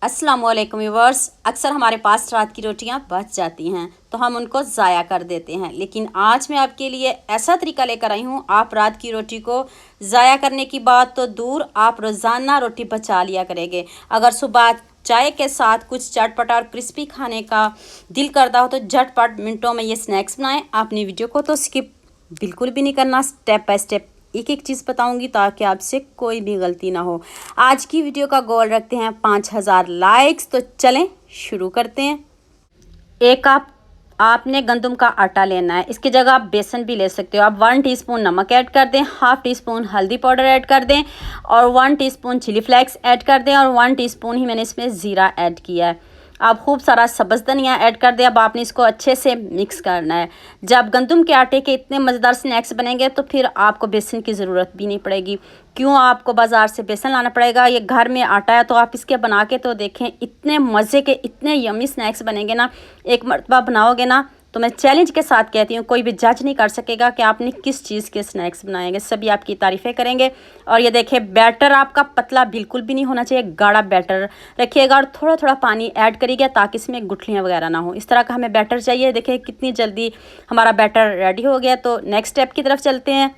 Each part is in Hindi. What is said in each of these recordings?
अस्सलाम वालेकुम व्यूअर्स। अक्सर हमारे पास रात की रोटियां बच जाती हैं तो हम उनको ज़ाया कर देते हैं, लेकिन आज मैं आपके लिए ऐसा तरीका लेकर आई हूँ। आप रात की रोटी को ज़ाया करने की बात तो दूर, आप रोज़ाना रोटी बचा लिया करेंगे। अगर सुबह चाय के साथ कुछ चटपटा और क्रिस्पी खाने का दिल करता हो तो झटपट मिनटों में ये स्नैक्स बनाएं। आपने वीडियो को तो स्किप बिल्कुल भी नहीं करना, स्टेप बाय स्टेप एक एक चीज़ बताऊंगी ताकि आपसे कोई भी गलती ना हो। आज की वीडियो का गोल रखते हैं 5000 लाइक्स। तो चलें शुरू करते हैं। एक कप आपने गंदम का आटा लेना है। इसकी जगह आप बेसन भी ले सकते हो। आप 1 टीस्पून नमक ऐड कर दें, हाफ टी स्पून हल्दी पाउडर ऐड कर दें और 1 टीस्पून चिली फ्लेक्स ऐड कर दें और 1 टीस्पून ही मैंने इसमें ज़ीरा ऐड किया है। आप खूब सारा सब्ज़ धनिया ऐड कर दें। अब आपने इसको अच्छे से मिक्स करना है। जब गंदम के आटे के इतने मज़ेदार स्नैक्स बनेंगे तो फिर आपको बेसन की ज़रूरत भी नहीं पड़ेगी। क्यों आपको बाज़ार से बेसन लाना पड़ेगा, ये घर में आटा है तो आप इसके बना के तो देखें, इतने मज़े के इतने यमी स्नैक्स बनेंगे ना। एक मरतबा बनाओगे ना तो मैं चैलेंज के साथ कहती हूँ, कोई भी जज नहीं कर सकेगा कि आपने किस चीज़ के स्नैक्स बनाएंगे, सभी आपकी तारीफ़ें करेंगे। और ये देखिए, बैटर आपका पतला बिल्कुल भी नहीं होना चाहिए, गाढ़ा बैटर रखिएगा और थोड़ा थोड़ा पानी ऐड करिएगा ताकि इसमें गुठलियाँ वगैरह ना हो। इस तरह का हमें बैटर चाहिए। देखिए कितनी जल्दी हमारा बैटर रेडी हो गया। तो नेक्स्ट स्टेप की तरफ चलते हैं।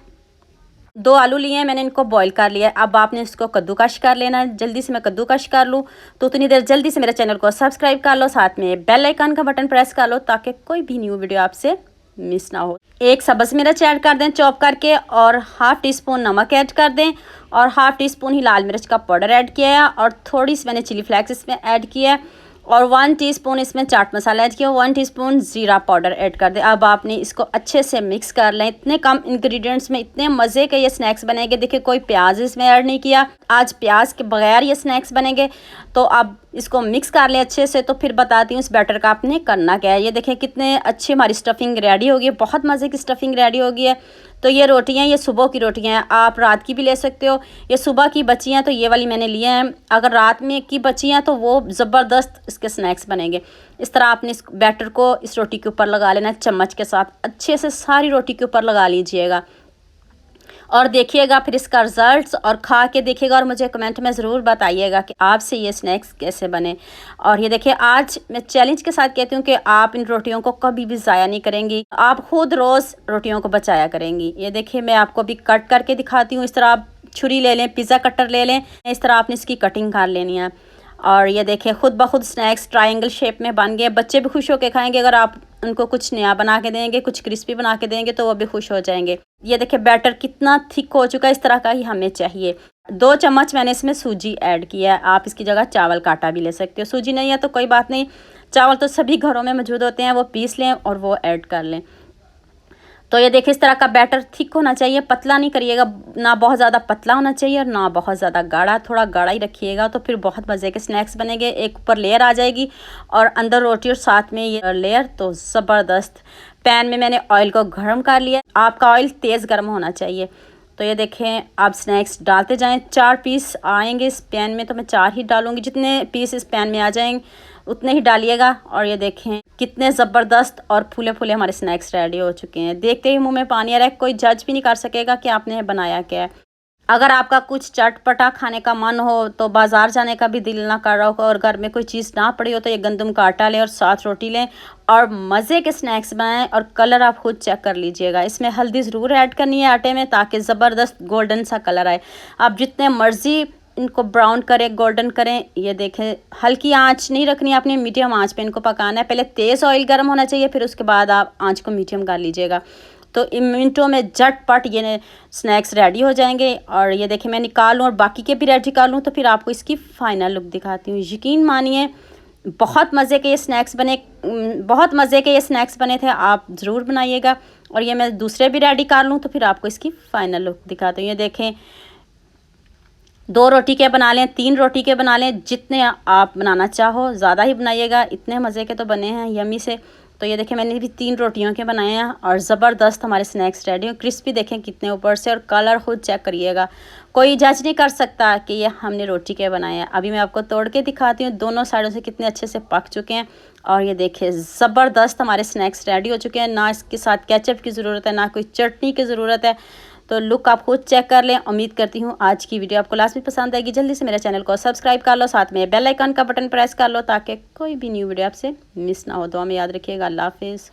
2 आलू लिए हैं मैंने, इनको बॉईल कर लिया है। अब आपने इसको कद्दूकश कर लेना है। जल्दी से मैं कद्दूकश कर लूँ तो उतनी देर जल्दी से मेरे चैनल को सब्सक्राइब कर लो, साथ में बेल आइकन का बटन प्रेस कर लो ताकि कोई भी न्यू वीडियो आपसे मिस ना हो। एक सब्ज़ मिर्च ऐड कर दें चॉप करके और हाफ टी स्पून नमक ऐड कर दें और हाफ टी स्पून ही लाल मिर्च का पाउडर ऐड किया है और थोड़ी सी मैंने चिली फ्लेक्स इसमें ऐड किया है और 1 टीस्पून इसमें चाट मसाला ऐड किया, 1 टीस्पून ज़ीरा पाउडर ऐड कर दें। अब आपने इसको अच्छे से मिक्स कर लें। इतने कम इंग्रेडिएंट्स में इतने मज़े के ये स्नैक्स बनेंगे। देखिए कोई प्याज इसमें ऐड नहीं किया, आज प्याज के बगैर ये स्नैक्स बनेंगे। तो अब इसको मिक्स कर लें अच्छे से। तो फिर बताती हूँ इस बैटर का आपने करना क्या है। ये देखें कितने अच्छी हमारी स्टफिंग रेडी होगी है, बहुत मज़े की स्टफिंग रेडी होगी है। तो ये रोटियां, ये सुबह की रोटियां हैं, आप रात की भी ले सकते हो। ये सुबह की बची हैं तो ये वाली मैंने लिए हैं। अगर रात में की बची हैं तो वो ज़बरदस्त इसके स्नैक्स बनेंगे। इस तरह आपने इस बैटर को इस रोटी के ऊपर लगा लेना, चम्मच के साथ अच्छे से सारी रोटी के ऊपर लगा लीजिएगा और देखिएगा फिर इसका रिजल्ट्स और खा के देखिएगा और मुझे कमेंट में ज़रूर बताइएगा कि आपसे ये स्नैक्स कैसे बने। और ये देखिए, आज मैं चैलेंज के साथ कहती हूँ कि आप इन रोटियों को कभी भी ज़ाया नहीं करेंगी, आप खुद रोज़ रोटियों को बचाया करेंगी। ये देखिए, मैं आपको भी कट करके दिखाती हूँ। इस तरह आप छुरी ले लें, पिज़्ज़ा कटर ले लें, इस तरह आपने इसकी कटिंग कर लेनी है। और ये देखिए खुद ब खुद स्नैक्स ट्रायंगल शेप में बन गए। बच्चे भी खुश होकर खाएंगे। अगर आप उनको कुछ नया बना के देंगे, कुछ क्रिस्पी बना के देंगे तो वो भी खुश हो जाएंगे। ये देखिए बैटर कितना थिक हो चुका है, इस तरह का ही हमें चाहिए। 2 चम्मच मैंने इसमें सूजी ऐड किया है। आप इसकी जगह चावल का आटा भी ले सकते हो। सूजी नहीं है तो कोई बात नहीं, चावल तो सभी घरों में मौजूद होते हैं, वो पीस लें और वो ऐड कर लें। तो ये देखिए इस तरह का बैटर थिक होना चाहिए, पतला नहीं करिएगा, ना बहुत ज़्यादा पतला होना चाहिए और ना बहुत ज़्यादा गाढ़ा, थोड़ा गाढ़ा ही रखिएगा तो फिर बहुत मज़े के स्नैक्स बनेंगे। एक ऊपर लेयर आ जाएगी और अंदर रोटी और साथ में ये लेयर, तो ज़बरदस्त। पैन में मैंने ऑयल को गर्म कर लिया। आपका ऑयल तेज़ गर्म होना चाहिए। तो ये देखें, आप स्नैक्स डालते जाएं। 4 पीस आएंगे इस पैन में तो मैं 4 ही डालूंगी। जितने पीस इस पैन में आ जाएंगे उतने ही डालिएगा। और ये देखें कितने ज़बरदस्त और फूले फूले हमारे स्नैक्स रेडी हो चुके हैं। देखते ही मुंह में पानी आ रहा है। कोई जज भी नहीं कर सकेगा कि आपने बनाया क्या है। अगर आपका कुछ चटपटा खाने का मन हो तो बाज़ार जाने का भी दिल ना कर रहा हो और घर में कोई चीज़ ना पड़ी हो तो ये गंदम का आटा लें और साथ रोटी लें और मज़े के स्नैक्स बनाएं। और कलर आप खुद चेक कर लीजिएगा। इसमें हल्दी ज़रूर ऐड करनी है आटे में ताकि ज़बरदस्त गोल्डन सा कलर आए। आप जितने मर्ज़ी इनको ब्राउन करें, गोल्डन करें। ये देखें, हल्की आंच नहीं रखनी, आपने मीडियम आंच पे इनको पकाना है। पहले तेज़ ऑयल गर्म होना चाहिए, फिर उसके बाद आप आंच को मीडियम कर लीजिएगा। तो इन मिनटों में झटपट ये स्नैक्स रेडी हो जाएंगे। और ये देखिए मैं निकाल लूँ और बाकी के भी रेडी कर लूँ तो फिर आपको इसकी फ़ाइनल लुक दिखाती हूँ। यकीन मानिए बहुत मज़े के ये स्नैक्स बने, बहुत मज़े के ये स्नैक्स बने थे। आप ज़रूर बनाइएगा। और ये मैं दूसरे भी रेडी कर लूँ तो फिर आपको इसकी फ़ाइनल लुक दिखाती हूँ। ये देखें, 2 रोटी के बना लें, 3 रोटी के बना लें, जितने आप बनाना चाहो ज़्यादा ही बनाइएगा। इतने मज़े के तो बने हैं यमी से। तो ये देखें मैंने भी 3 रोटियों के बनाए हैं और ज़बरदस्त हमारे स्नैक्स रेडी हैं। क्रिस्पी देखें कितने ऊपर से, और कलर खुद चेक करिएगा। कोई जज नहीं कर सकता कि ये हमने रोटी के बनाए हैं। अभी मैं आपको तोड़ के दिखाती हूँ दोनों साइडों से कितने अच्छे से पक चुके हैं। और ये देखिए ज़बरदस्त हमारे स्नैक्स रेडी हो चुके हैं। ना इसके साथ केचप की ज़रूरत है, ना कोई चटनी की ज़रूरत है। तो लुक आप खुद चेक कर लें। उम्मीद करती हूँ आज की वीडियो आपको लास्ट में पसंद आएगी। जल्दी से मेरे चैनल को सब्सक्राइब कर लो, साथ में बेल आइकन का बटन प्रेस कर लो ताकि कोई भी न्यू वीडियो आपसे मिस ना हो। दुआ में याद रखिएगा। अल्लाह हाफिज़।